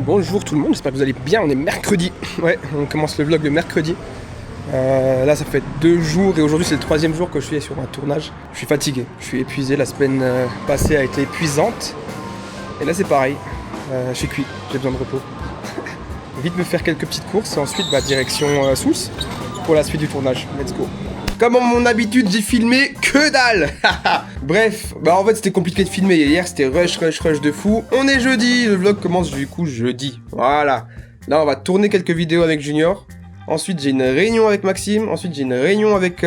Bonjour tout le monde, j'espère que vous allez bien, on est mercredi. Ouais, on commence le vlog le mercredi. Là ça fait 2 jours et aujourd'hui c'est le 3e jour que je suis sur un tournage. Je suis fatigué, je suis épuisé, la semaine passée a été épuisante. Et là c'est pareil, je suis cuit, j'ai besoin de repos. Vite me faire quelques petites courses et ensuite direction Sousse pour la suite du tournage. Let's go. Comme en mon habitude, j'ai filmé que dalle. Bref, en fait c'était compliqué de filmer. Hier c'était rush de fou. On est jeudi, le vlog commence du coup jeudi. Voilà. Là on va tourner quelques vidéos avec Junior. Ensuite j'ai une réunion avec Maxime. Ensuite j'ai une réunion avec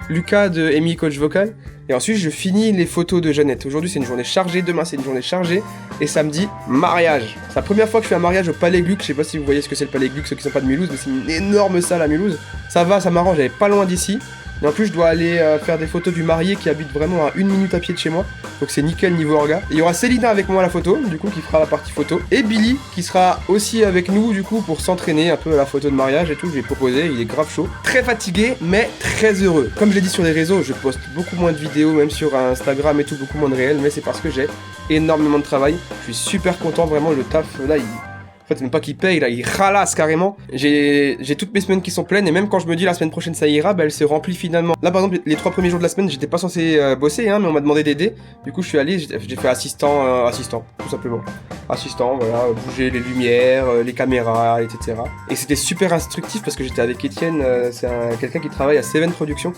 Lucas de Amy Coach Vocal. Et ensuite je finis les photos de Jeannette. Aujourd'hui c'est une journée chargée, demain c'est une journée chargée. Et samedi, mariage. C'est la première fois que je fais un mariage au Palais Gluck. Je sais pas si vous voyez ce que c'est le Palais Gluck, ceux qui sont pas de Mulhouse, mais c'est une énorme salle à Mulhouse. Ça va, ça m'arrange, j'avais pas loin d'ici. Et en plus je dois aller faire des photos du marié qui habite vraiment à 1 minute à pied de chez moi. Donc c'est nickel niveau orga. Et il y aura Célina avec moi à la photo, du coup qui fera la partie photo. Et Billy qui sera aussi avec nous du coup pour s'entraîner un peu à la photo de mariage et tout. Je lui ai proposé, il est grave chaud. Très fatigué mais très heureux. Comme je l'ai dit sur les réseaux, je poste beaucoup moins de vidéos, même sur Instagram et tout, beaucoup moins de réels. Mais c'est parce que j'ai énormément de travail. Je suis super content, vraiment le taf là En fait, même pas qu'il paye, là, il ralasse carrément. J'ai toutes mes semaines qui sont pleines, et même quand je me dis la semaine prochaine ça ira, elle se remplit finalement. Là, par exemple, les 3 premiers jours de la semaine, j'étais pas censé bosser, hein, mais on m'a demandé d'aider. Du coup, je suis allé, j'ai fait assistant, tout simplement. Assistant, voilà, bouger les lumières, les caméras, etc. Et c'était super instructif parce que j'étais avec Étienne, c'est quelqu'un qui travaille à Seven Productions.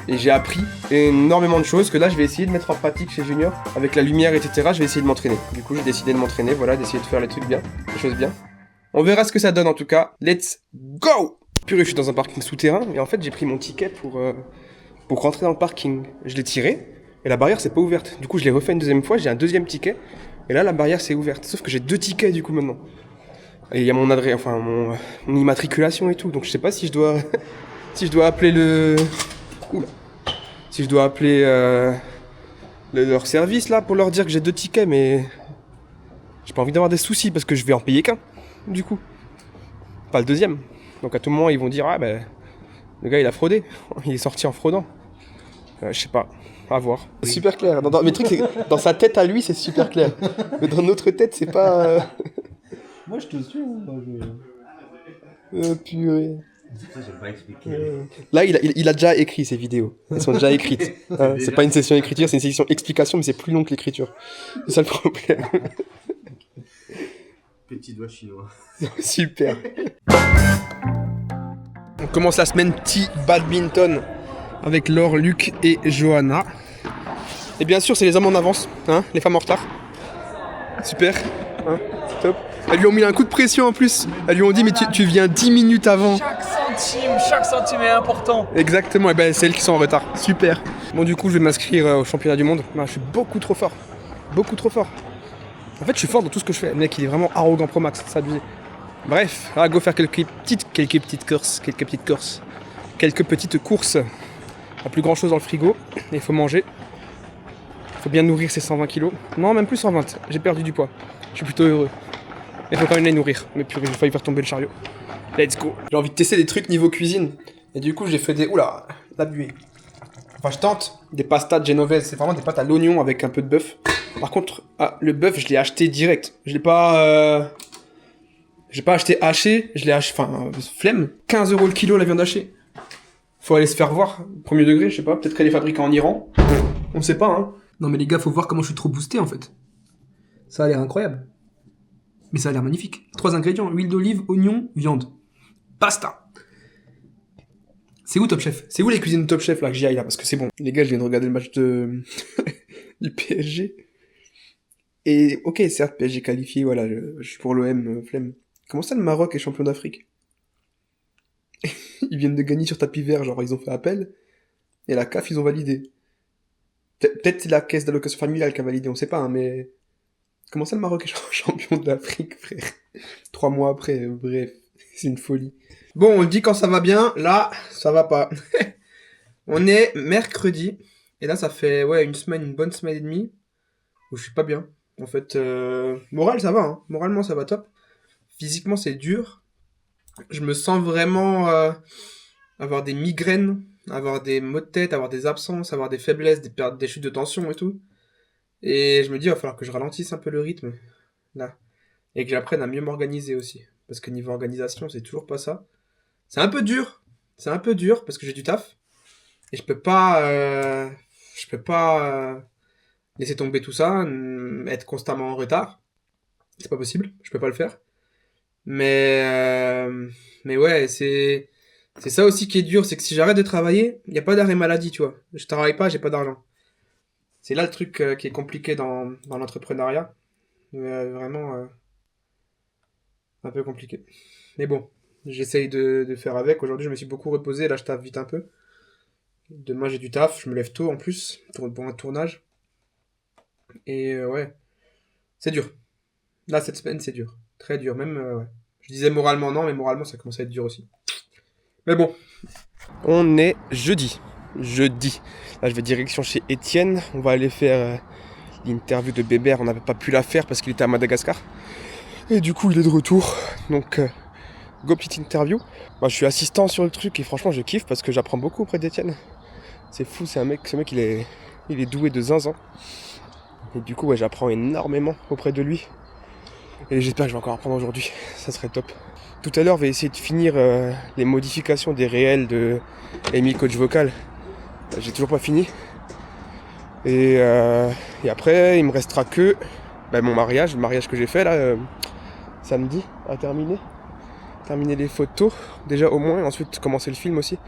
Et j'ai appris énormément de choses que là je vais essayer de mettre en pratique chez Junior. Avec la lumière, etc. Je vais essayer de m'entraîner. Du coup j'ai décidé de m'entraîner, voilà, d'essayer de faire les trucs bien, les choses bien. On verra ce que ça donne en tout cas. Let's go! Purée, je suis dans un parking souterrain et en fait j'ai pris mon ticket pour rentrer dans le parking. Je l'ai tiré et la barrière c'est pas ouverte. Du coup je l'ai refait une deuxième fois, j'ai un deuxième ticket. Et là la barrière c'est ouverte. Sauf que j'ai 2 tickets du coup maintenant. Et il y a mon adresse, enfin mon immatriculation et tout. Donc je sais pas si je dois si je dois appeler le... Oula. Si je dois appeler leur service là pour leur dire que j'ai 2 tickets, mais j'ai pas envie d'avoir des soucis parce que je vais en payer qu'un, du coup. Pas le deuxième. Donc à tout moment ils vont dire le gars il a fraudé, il est sorti en fraudant. Je sais pas, à voir. C'est super clair. Mes trucs, dans sa tête à lui c'est super clair. Mais dans notre tête c'est pas... Moi je te suis, purée. Ça, j'ai pas expliqué. Là, il a déjà écrit ces vidéos. Elles sont déjà écrites. Hein, c'est pas une session écriture, c'est une session explication, mais c'est plus long que l'écriture. C'est ça le problème. Petit doigt chinois. Super. On commence la semaine petit badminton avec Laure, Luc et Johanna. Et bien sûr, c'est les hommes en avance, hein, les femmes en retard. Super, hein, c'est top. Elles lui ont mis un coup de pression en plus. Elles lui ont dit mais tu viens 10 minutes avant. Chaque centime est important. Exactement, et c'est elles qui sont en retard. Super. Bon du coup je vais m'inscrire au championnat du monde. Je suis beaucoup trop fort. Beaucoup trop fort. En fait je suis fort dans tout ce que je fais. Le mec il est vraiment arrogant pro max, c'est abusé. Bref, on va go faire quelques petites courses. Quelques petites courses. Pas plus grand chose dans le frigo. Il faut manger. Il faut bien nourrir ces 120 kilos. Non, même plus 120. J'ai perdu du poids. Je suis plutôt heureux. Il faut quand même les nourrir. Mais purée, j'ai failli faire tomber le chariot. Let's go. J'ai envie de tester des trucs niveau cuisine. Et du coup, j'ai fait des... Oula, la buée. Enfin, je tente des pastas de genovese. C'est vraiment des pâtes à l'oignon avec un peu de bœuf. Par contre, le bœuf, je l'ai acheté direct. Je l'ai pas... J'ai pas acheté haché. Je l'ai acheté... Enfin, flemme. 15 € le kilo, la viande hachée. Faut aller se faire voir. Premier degré, je sais pas. Peut-être qu'elle est fabriquée en Iran. On sait pas, hein. Non, mais les gars, faut voir comment je suis trop boosté, en fait. Ça a l'air incroyable. Mais ça a l'air magnifique. 3 ingrédients. Huile d'olive, oignon, viande. Pasta. C'est où Top Chef? C'est où les cuisines de Top Chef là que j'y aille là? Parce que c'est bon. Les gars, je viens de regarder le match de du PSG. Et ok, certes, PSG qualifié, voilà, je suis pour l'OM, flemme. Comment ça le Maroc est champion d'Afrique? Ils viennent de gagner sur tapis vert, genre ils ont fait appel. Et la CAF, ils ont validé. Peut-être c'est la caisse d'allocation familiale qui a validé, on sait pas, hein, mais... Comment ça le Maroc est champion d'Afrique, frère? 3 mois après, bref, c'est une folie. Bon, on le dit quand ça va bien, là, ça va pas. On est mercredi, et là ça fait une bonne semaine et demie, où je suis pas bien. En fait, moral ça va, hein. Moralement ça va top. Physiquement c'est dur. Je me sens vraiment avoir des migraines, avoir des maux de tête, avoir des absences, avoir des faiblesses, des chutes de tension et tout. Et je me dis, il va falloir que je ralentisse un peu le rythme. Là, et que j'apprenne à mieux m'organiser aussi. Parce que niveau organisation, c'est toujours pas ça. C'est un peu dur. C'est un peu dur parce que j'ai du taf. Et je peux pas laisser tomber tout ça, être constamment en retard. C'est pas possible, je peux pas le faire. Mais ouais, c'est ça aussi qui est dur, c'est que si j'arrête de travailler, il y a pas d'arrêt maladie, tu vois. Je travaille pas, j'ai pas d'argent. C'est là le truc qui est compliqué dans l'entrepreneuriat. Vraiment un peu compliqué. Mais bon, j'essaye de faire avec. Aujourd'hui, je me suis beaucoup reposé, là je taffe vite un peu. Demain, j'ai du taf, je me lève tôt en plus pour un tournage. Et ouais, c'est dur. Là, cette semaine, c'est dur. Très dur, même, ouais. Je disais moralement non, mais moralement, ça commence à être dur aussi. Mais bon. On est jeudi. Jeudi. Là, je vais direction chez Étienne. On va aller faire l'interview de Bébert. On n'avait pas pu la faire parce qu'il était à Madagascar. Et du coup, il est de retour. Donc, go petite interview. Moi, je suis assistant sur le truc et franchement, je kiffe parce que j'apprends beaucoup auprès d'Étienne. C'est fou, ce mec, il est doué de zinzin. Et du coup, ouais, j'apprends énormément auprès de lui. Et j'espère que je vais encore apprendre aujourd'hui. Ça serait top. Tout à l'heure, je vais essayer de finir les modifications des réels de Amy Coach Vocal. J'ai toujours pas fini. Et après, il me restera que mon mariage, le mariage que j'ai fait là samedi à terminer. Terminer les photos, déjà au moins, et ensuite commencer le film aussi.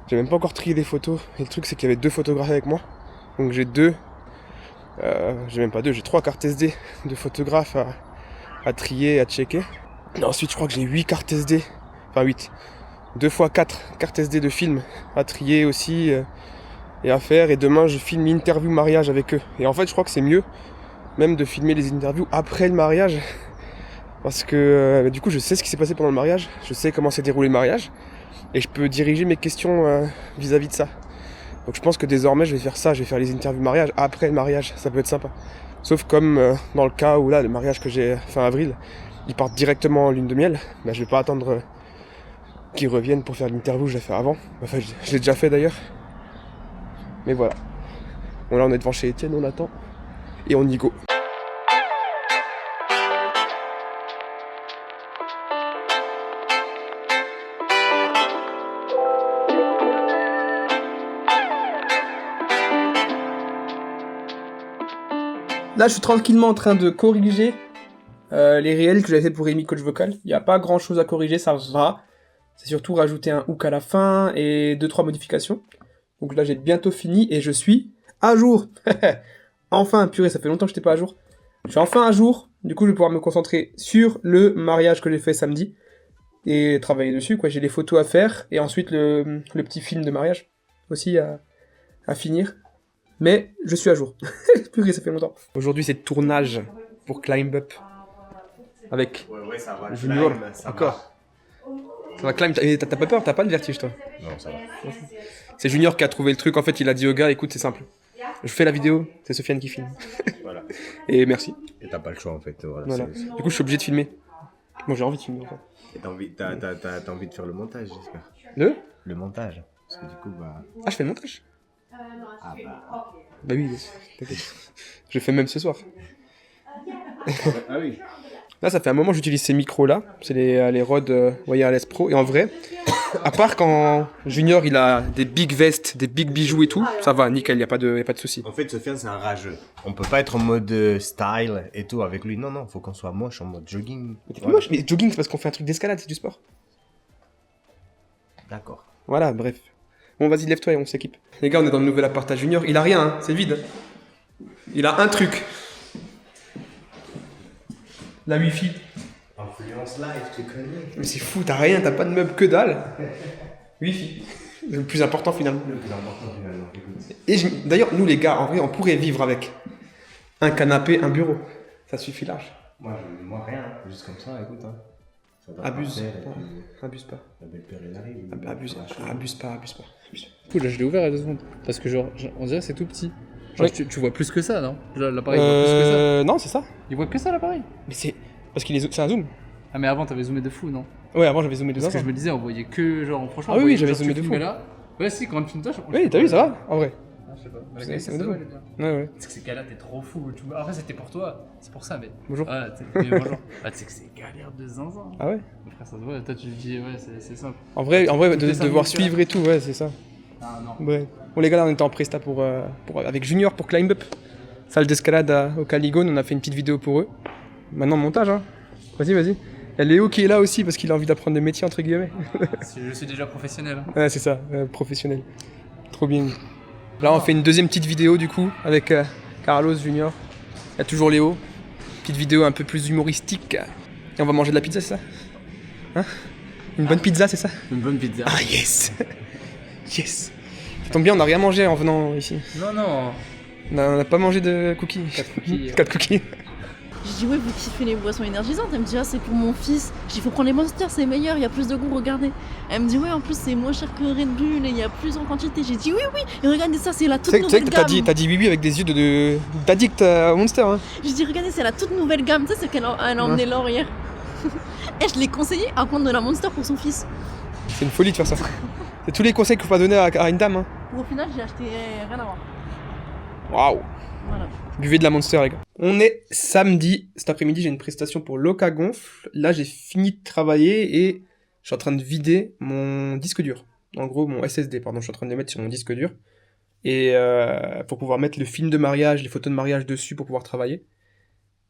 J'ai même pas encore trié les photos. Et le truc, c'est qu'il y avait 2 photographes avec moi. Donc j'ai j'ai 3 cartes SD de photographes à trier, à checker. Et ensuite, je crois que j'ai 8 cartes SD. Enfin 8. 2 x 4 cartes SD de film à trier aussi et à faire. Et demain, je filme l'interview mariage avec eux. Et en fait, je crois que c'est mieux même de filmer les interviews après le mariage. Parce que du coup, je sais ce qui s'est passé pendant le mariage. Je sais comment s'est déroulé le mariage. Et je peux diriger mes questions vis-à-vis de ça. Donc je pense que désormais, je vais faire ça. Je vais faire les interviews mariage après le mariage. Ça peut être sympa. Sauf comme dans le cas où là, le mariage que j'ai fin avril, ils partent directement en lune de miel. Je vais pas attendre qu'ils reviennent pour faire l'interview, je l'ai fait avant. Enfin, je l'ai déjà fait d'ailleurs. Mais voilà. Bon là, on est devant chez Étienne, on attend. Et on y go. Là, je suis tranquillement en train de corriger les réels que j'avais fait pour Amy Coach Vocal. Il n'y a pas grand chose à corriger, ça va. C'est surtout rajouter un hook à la fin et 2-3 modifications. Donc là, j'ai bientôt fini et je suis à jour. Enfin, purée, ça fait longtemps que j'étais pas à jour. Je suis enfin à jour. Du coup, je vais pouvoir me concentrer sur le mariage que j'ai fait samedi et travailler dessus, quoi. J'ai les photos à faire et ensuite le petit film de mariage aussi à finir. Mais je suis à jour. Purée, ça fait longtemps. Aujourd'hui, c'est tournage pour Climb Up. Avec ça va. Junior. Climb, ça Encore. Ça va Climb. T'as pas peur, t'as pas de vertige, toi? Non, ça va. C'est Junior qui a trouvé le truc. En fait, il a dit au gars, écoute, c'est simple. Je fais la vidéo, c'est Sofiane qui filme. Voilà. Et merci. Et t'as pas le choix en fait. Voilà. Du coup, je suis obligé de filmer. Moi, j'ai envie de filmer. Enfin. Et t'as envie de faire le montage, j'espère. Le montage. Parce que du coup, Ah, je fais le montage? Ah Bah oui, t'inquiète. Je le fais même ce soir. Ah oui. Là, ça fait un moment que j'utilise ces micros-là. C'est les Rode Wireless Pro. Et en vrai, à part quand Junior, il a des big vestes, des big bijoux et tout, ça va, nickel, y a pas de souci. En fait, Sofiane, c'est un rageux. On peut pas être en mode style et tout avec lui. Non, faut qu'on soit moche en mode jogging. Mais t'es pas moche, mais jogging, c'est parce qu'on fait un truc d'escalade, c'est du sport. D'accord. Voilà, bref. Bon, vas-y, lève-toi et on s'équipe. Les gars, on est dans le nouvel appart à Junior. Il a rien, hein, c'est vide. Il a un truc. La Wi-Fi. Influence live, tu connais. Mais c'est fou, t'as rien, t'as pas de meubles que dalle. Wi-Fi. Le plus important finalement. Le plus important finalement, écoute. Et d'ailleurs, nous les gars, en vrai, on pourrait vivre avec un canapé, un bureau. Ça suffit large. Moi rien. Juste comme ça, écoute. Hein. Ça va Abuse. par terre, et puis, Abuse pas. la belle père, elle arrive. Abuse pas. Cool, là je l'ai ouvert à 2 secondes. Parce que on dirait que c'est tout petit. Genre, Ouais. tu vois plus que ça, non? L'appareil voit plus que ça. Non, c'est ça. Il voit que ça l'appareil. Mais c'est parce c'est un zoom. Ah, mais avant t'avais zoomé de fou, non? Ouais, avant j'avais zoomé de Parce que ça. je me disais, on voyait que genre, franchement. Ah oui, on voyait j'avais genre, zoomé tu de filmais fou. là. Ouais, si, quand tu me touches. Oui, t'as vu, ça va en vrai. Je sais pas. Mais la C'est qualité, drôle. elle est bien. Ouais. C'est que ces gars-là, t'es trop fou. En fait, c'était pour toi. C'est pour ça, mais. Bonjour. Ouais, mais bonjour. Ah, tu sais que c'est galère de zinzin. Ah ouais? Frère, ça se voit. Toi, tu dis, ouais, c'est simple. En vrai Tout de est devoir simple, suivre et tout, ouais, c'est ça. Ah non. Ouais. Bon, les gars, là, on était en presta avec Junior pour Climb Up. Salle d'escalade au Caligone, on a fait une petite vidéo pour eux. Maintenant, montage, hein. Vas-y. Il y a Léo qui est là aussi parce qu'il a envie d'apprendre des métiers, entre guillemets. Je suis déjà professionnel. Ouais, c'est ça, professionnel. Trop bien. Là, on fait une deuxième petite vidéo, du coup, avec Carlos Junior. Il y a toujours Léo. Petite vidéo un peu plus humoristique. Et on va manger de la pizza, c'est ça? Hein? Une bonne pizza, c'est ça? Une bonne pizza. Ah, yes! Yes! Ça tombe bien, on n'a rien mangé en venant ici. Non. On n'a pas mangé de cookies. 4 cookies. 4 cookies. Je dis ouais, vous kiffez les boissons énergisantes. Elle me dit ah c'est pour mon fils. Je dis il faut prendre les Monsters, c'est meilleur, il y a plus de goût, regardez. Elle me dit ouais en plus c'est moins cher que Red Bull et il y a plus en quantité. J'ai dit oui et regardez ça c'est la toute Tu sais nouvelle que gamme. t'as dit oui avec des yeux d'addict au Monster. Hein. Je dis regardez c'est la toute nouvelle gamme. Tu sais ce qu'elle a emmené Laure hier. Et je l'ai conseillé à prendre de la Monster pour son fils. C'est une folie de faire ça. C'est tous les conseils qu'il faut pas donner à une dame. Hein. Au final j'ai acheté rien à voir. Waouh! Voilà. Buvez de la Monster, les gars. On est samedi. Cet après-midi, j'ai une prestation pour Loca Gonfle. Là, j'ai fini de travailler et je suis en train de vider mon disque dur. En gros, mon SSD, pardon. Je suis en train de le mettre sur mon disque dur. Et pour pouvoir mettre le film de mariage, les photos de mariage dessus pour pouvoir travailler.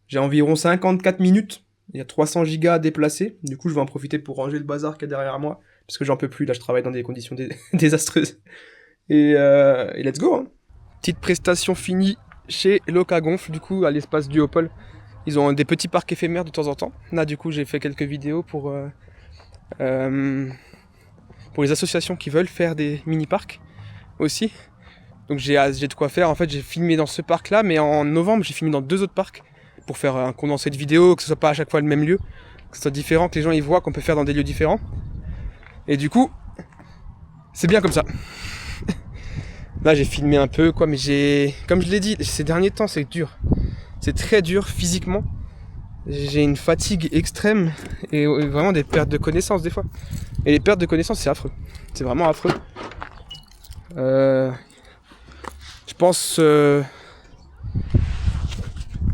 J'ai environ 54 minutes. Il y a 300 gigas à déplacer. Du coup, je vais en profiter pour ranger le bazar qu'il y a derrière moi. Parce que j'en peux plus. Là, je travaille dans des conditions désastreuses. Et let's go, hein. Petite prestation finie chez Loca Gonfle, du coup, à l'espace du Opol. Ils ont des petits parcs éphémères de temps en temps. Là, du coup, j'ai fait quelques vidéos pour les associations qui veulent faire des mini-parcs aussi. Donc, j'ai de quoi faire. En fait, j'ai filmé dans ce parc-là, mais en novembre, j'ai filmé dans 2 autres parcs pour faire un condensé de vidéos, que ce soit pas à chaque fois le même lieu, que ce soit différent, que les gens y voient qu'on peut faire dans des lieux différents. Et du coup, c'est bien comme ça. Là, j'ai filmé un peu, quoi, mais comme je l'ai dit, ces derniers temps, c'est dur. C'est très dur physiquement. J'ai une fatigue extrême et vraiment des pertes de connaissances des fois. Et les pertes de connaissances, c'est affreux. C'est vraiment affreux. Je pense...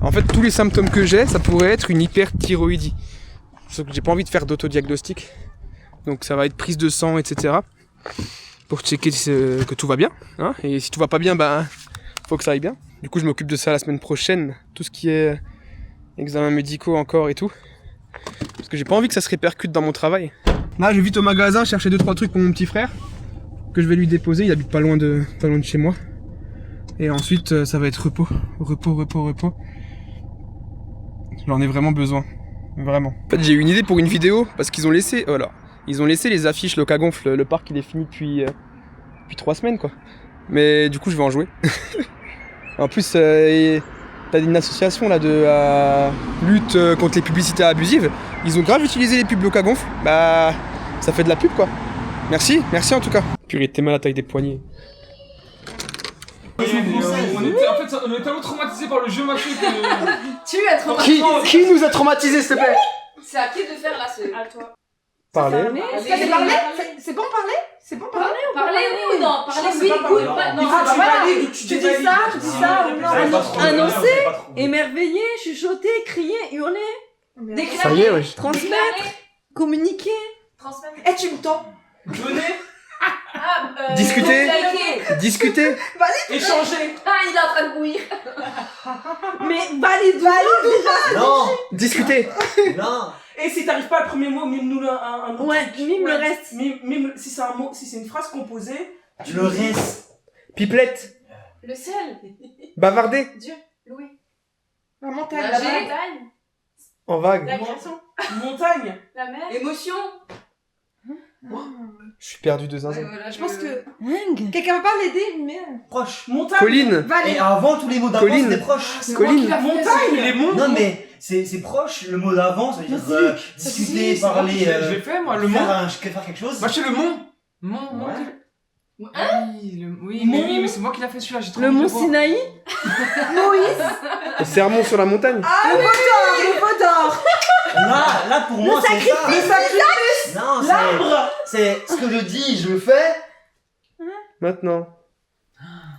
En fait, tous les symptômes que j'ai, ça pourrait être une hyperthyroïdie. Sauf que j'ai pas envie de faire d'autodiagnostic. Donc ça va être prise de sang, etc. Pour checker que tout va bien, hein, et si tout va pas bien, faut que ça aille bien. Du coup, je m'occupe de ça la semaine prochaine, tout ce qui est examens médicaux encore et tout, parce que j'ai pas envie que ça se répercute dans mon travail. Là, je vais vite au magasin chercher 2-3 trucs pour mon petit frère, que je vais lui déposer, il habite pas loin de chez moi. Et ensuite, ça va être repos. J'en ai vraiment besoin, vraiment. En fait, j'ai eu une idée pour une vidéo, parce qu'ils ont laissé, ils ont laissé les affiches Loca Gonfle, le parc il est fini depuis 3 semaines quoi. Mais du coup je vais en jouer. En plus t'as une association là de lutte contre les publicités abusives. Ils ont grave utilisé les pubs Loca Gonfle. Ça fait de la pub quoi. Merci en tout cas. Purée, t'es mal à la taille des poignets. On est tellement traumatisés par le jeu machin que... Tu es traumatisé. Qui nous a traumatisés s'il te plaît? C'est à qui de faire là, c'est à toi. Parler. C'est parler. C'est bon parler? C'est bon parler? Parler oui ou non? Parler oui ou non? Il faut que tu valides, tu dis ça ou non? Annoncer, émerveiller, chuchoter, crier, hurler, déclarer, Ça y est, ouais. transmettre, communiquer, transmettre. Eh, tu me tends. Donner, Discuter. Discuter. échanger. Ah, il est en train de bouillir. Mais valide déjà. Non, Discuter. non. Et si t'arrives pas le premier mot, mime-nous un autre Ouais, truc. mime le reste. Mime, si c'est un mot, si c'est une phrase composée. Le reste. Pipelette. Le ciel. Bavarder. Dieu. Louis. La montagne. La montagne. En vague. La création. Montagne. La mer. Émotion. Je suis perdu de zinzin. Je pense que. Quelqu'un va pas l'aider, mais. Proche. Montagne. Colline. Et avant, tous les mots d'avant, Colline. c'était proche. Colline. Montagne. Les monts. Non, mais c'est proche, le mot d'avant, ça veut dire discuter, C'est moi parler, qui je l'ai fait moi, le mont. faire quelque chose. Moi je fais le mont. Mont. Ouais. Oui, mais c'est moi qui l'a fait celui-là, j'ai trop Le envie de mont le voir. Sinaï. Le sermon sur la montagne. Ah, le veau d'or. Là, pour moi, c'est ça. Le sacrifice. Non, L'arbre. c'est ce que je dis, je le fais. Maintenant.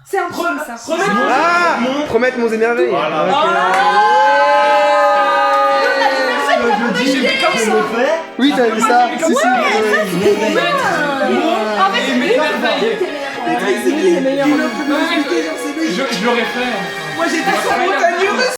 C'est un truc ça. Ah, promettre mon émerveil. J'ai fait comme ça. Oui, t'avais vu ça. Si, si. En fait, c'est qui les meilleurs? Je l'aurais fait. Moi j'étais sur montagne russe.